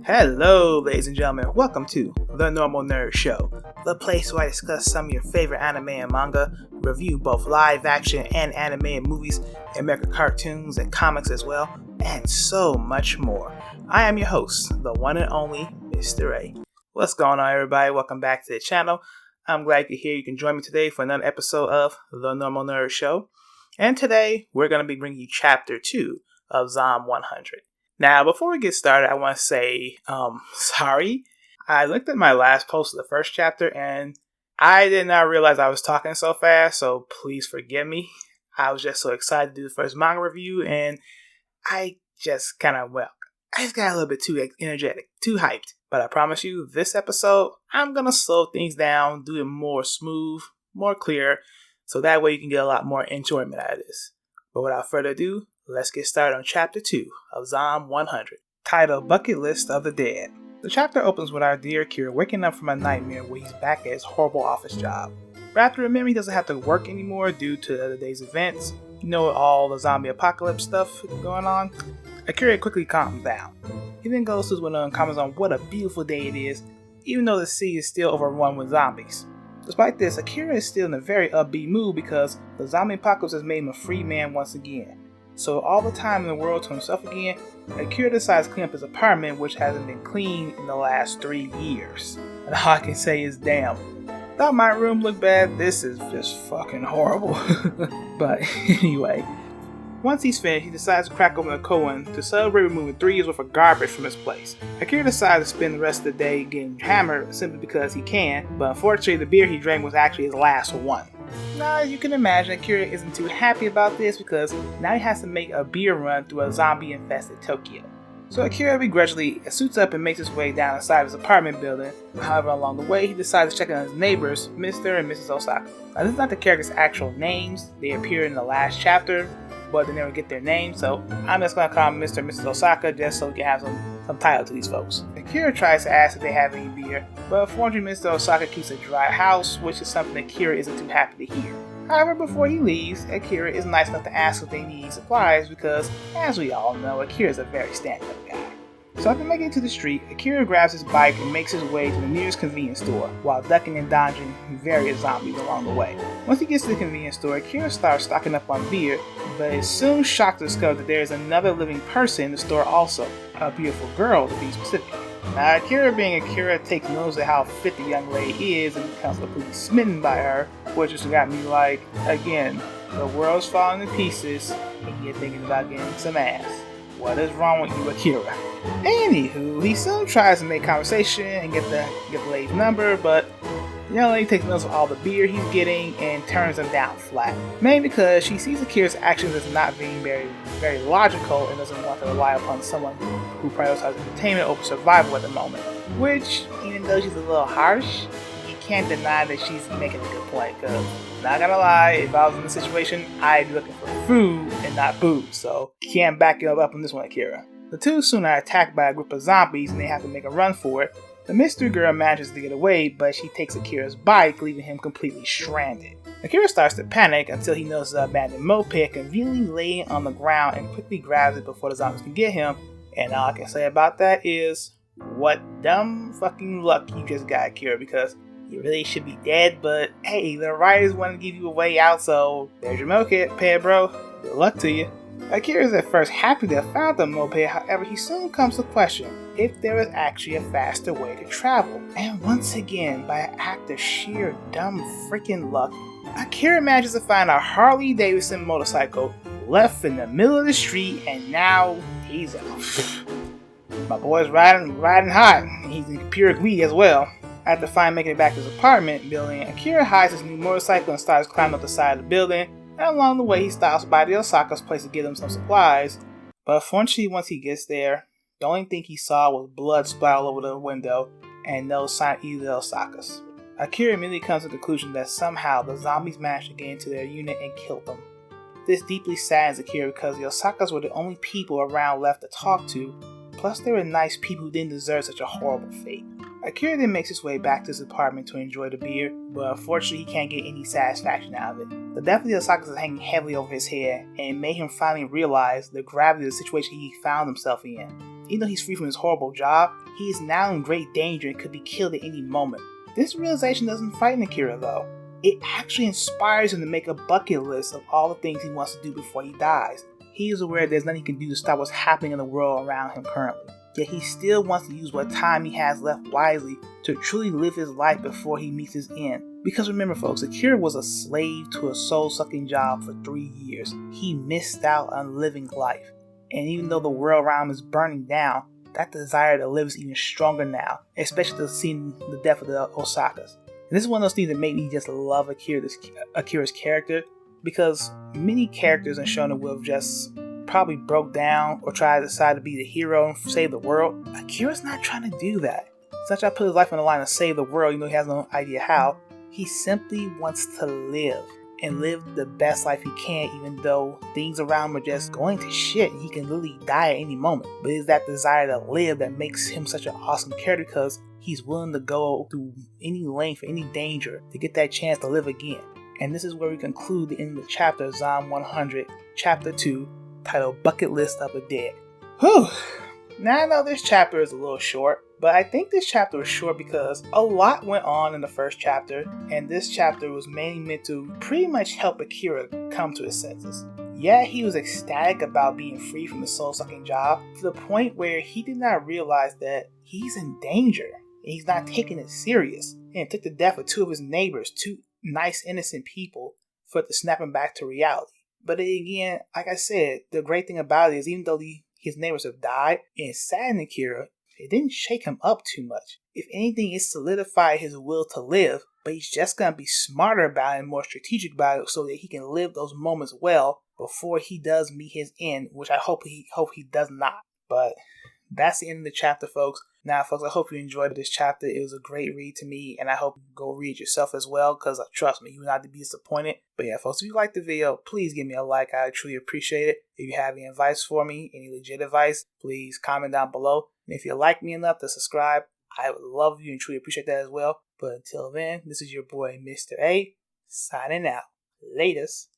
Hello, ladies and gentlemen. Welcome to The Normal Nerd Show, the place where I discuss some of your favorite anime and manga, review both live action and animated movies, American cartoons and comics as well, and so much more. I am your host, the one and only Mr. A. What's going on, everybody? Welcome back to the channel. I'm glad you're here. You can join me today for another episode of The Normal Nerd Show. And today, we're going to be bringing you Chapter 2 of Zom 100. Now, before we get started, I want to say, sorry. I looked at my last post of the first chapter, and I did not realize I was talking so fast, so please forgive me. I was just so excited to do the first manga review, and I just got a little bit too energetic, too hyped. But I promise you, this episode, I'm going to slow things down, do it more smooth, more clear, so that way you can get a lot more enjoyment out of this. But without further ado, let's get started on Chapter 2 of Zom 100, titled Bucket List of the Dead. The chapter opens with our dear Akira waking up from a nightmare where he's back at his horrible office job. But after remembering he doesn't have to work anymore due to the other day's events, all the zombie apocalypse stuff going on, Akira quickly calms down. He then goes to his window and comments on what a beautiful day it is, even though the city is still overrun with zombies. Despite this, Akira is still in a very upbeat mood because the zombie apocalypse has made him a free man once again. So all the time in the world to himself again, Akira decides to clean up his apartment, which hasn't been cleaned in the last 3 years. And all I can say is, damn. Thought my room looked bad, this is just fucking horrible. But anyway, once he's finished, he decides to crack open a koan to celebrate removing 3 years worth of garbage from his place. Akira decides to spend the rest of the day getting hammered simply because he can, but unfortunately the beer he drank was actually his last one. Now, as you can imagine, Akira isn't too happy about this because now he has to make a beer run through a zombie-infested Tokyo. So Akira begrudgingly suits up and makes his way down inside his apartment building. However, along the way, he decides to check on his neighbors, Mr. and Mrs. Osaka. Now, this is not the characters' actual names. They appear in the last chapter, but they never get their names, so I'm just going to call them Mr. and Mrs. Osaka just so we can have some title to these folks. Akira tries to ask if they have any beer, but unfortunately Mr. Osaka keeps a dry house, which is something Akira isn't too happy to hear. However, before he leaves, Akira is nice enough to ask if they need supplies because, as we all know, Akira is a very stand-up guy. So after making it to the street, Akira grabs his bike and makes his way to the nearest convenience store, while ducking and dodging various zombies along the way. Once he gets to the convenience store, Akira starts stocking up on beer, but is soon shocked to discover that there is another living person in the store also, a beautiful girl to be specific. Now, Akira being Akira takes notice of how fit the young lady is and becomes completely smitten by her, which just got me like, again, the world's falling to pieces and you're thinking about getting some ass. What is wrong with you, Akira? Anywho, he soon tries to make conversation and get the lady's number, but the young lady takes notice of all the beer he's getting and turns him down flat. Mainly because she sees Akira's actions as not being very logical and doesn't want to rely upon someone who prioritizes entertainment over survival at the moment. Which, even though she's a little harsh, you can't deny that she's making a good point, because, not gonna lie, if I was in this situation, I'd be looking for food and not booze, so can't back you up on this one, Akira. The two soon are attacked by a group of zombies and they have to make a run for it. The mystery girl manages to get away, but she takes Akira's bike, leaving him completely stranded. Akira starts to panic until he notices an abandoned moped conveniently laying on the ground and quickly grabs it before the zombies can get him. And all I can say about that is, what dumb fucking luck you just got, Akira, because you really should be dead, but hey, the writers want to give you a way out, so there's your moped, bro. Good luck to you. Akira is at first happy to have found the moped, however he soon comes to question if there is actually a faster way to travel. And once again, by an act of sheer dumb freaking luck, Akira manages to find a Harley Davidson motorcycle left in the middle of the street, and now he's out. My boy's riding hot. He's in pure glee as well. After finally making it back to his apartment building, Akira hides his new motorcycle and starts climbing up the side of the building. And along the way, he stops by the Osaka's place to get him some supplies. But unfortunately, once he gets there, the only thing he saw was blood splattered all over the window and no sign of either of the Osakas. Akira immediately comes to the conclusion that somehow the zombies managed to get into their unit and killed them. This deeply saddens Akira because the Osakas were the only people around left to talk to, plus they were nice people who didn't deserve such a horrible fate. Akira then makes his way back to his apartment to enjoy the beer, but unfortunately he can't get any satisfaction out of it. The death of the Osakas is hanging heavily over his head, and it made him finally realize the gravity of the situation he found himself in. Even though he's free from his horrible job, he is now in great danger and could be killed at any moment. This realization doesn't frighten Akira though. It actually inspires him to make a bucket list of all the things he wants to do before he dies. He is aware there's nothing he can do to stop what's happening in the world around him currently. Yet he still wants to use what time he has left wisely to truly live his life before he meets his end. Because remember folks, Akira was a slave to a soul-sucking job for 3 years. He missed out on living life. And even though the world around him is burning down, that desire to live is even stronger now, especially seeing the death of the Osakas. And this is one of those things that made me just love Akira's character, because many characters in Shonen would have just probably broke down or tried to decide to be the hero and save the world. Akira's not trying to do that. He's not trying to put his life on the line to save the world, he has no idea how. He simply wants to live and live the best life he can, even though things around him are just going to shit and he can literally die at any moment. But it's that desire to live that makes him such an awesome character, because he's willing to go through any length, any danger to get that chance to live again. And this is where we conclude the end of the chapter, Zom 100, Chapter 2, titled Bucket List of the Dead. Whew! Now I know this chapter is a little short, but I think this chapter was short because a lot went on in the first chapter, and this chapter was mainly meant to pretty much help Akira come to his senses. Yeah, he was ecstatic about being free from the soul-sucking job, to the point where he did not realize that he's in danger, and he's not taking it serious, and it took the death of 2 of his neighbors, 2 nice innocent people, for it to snap him back to reality. But again, like I said, the great thing about it is even though his neighbors have died, and it saddened Akira, it didn't shake him up too much. If anything, it solidified his will to live, but he's just going to be smarter about it and more strategic about it so that he can live those moments well before he does meet his end, which I hope he does not. But that's the end of the chapter, folks. Now, folks, I hope you enjoyed this chapter. It was a great read to me, and I hope you go read it yourself as well, because trust me, you will not be disappointed. But yeah, folks, if you liked the video, please give me a like. I truly appreciate it. If you have any advice for me, any legit advice, please comment down below. And if you like me enough to subscribe, I would love you and truly appreciate that as well. But until then, this is your boy, Mr. A, signing out. Latest.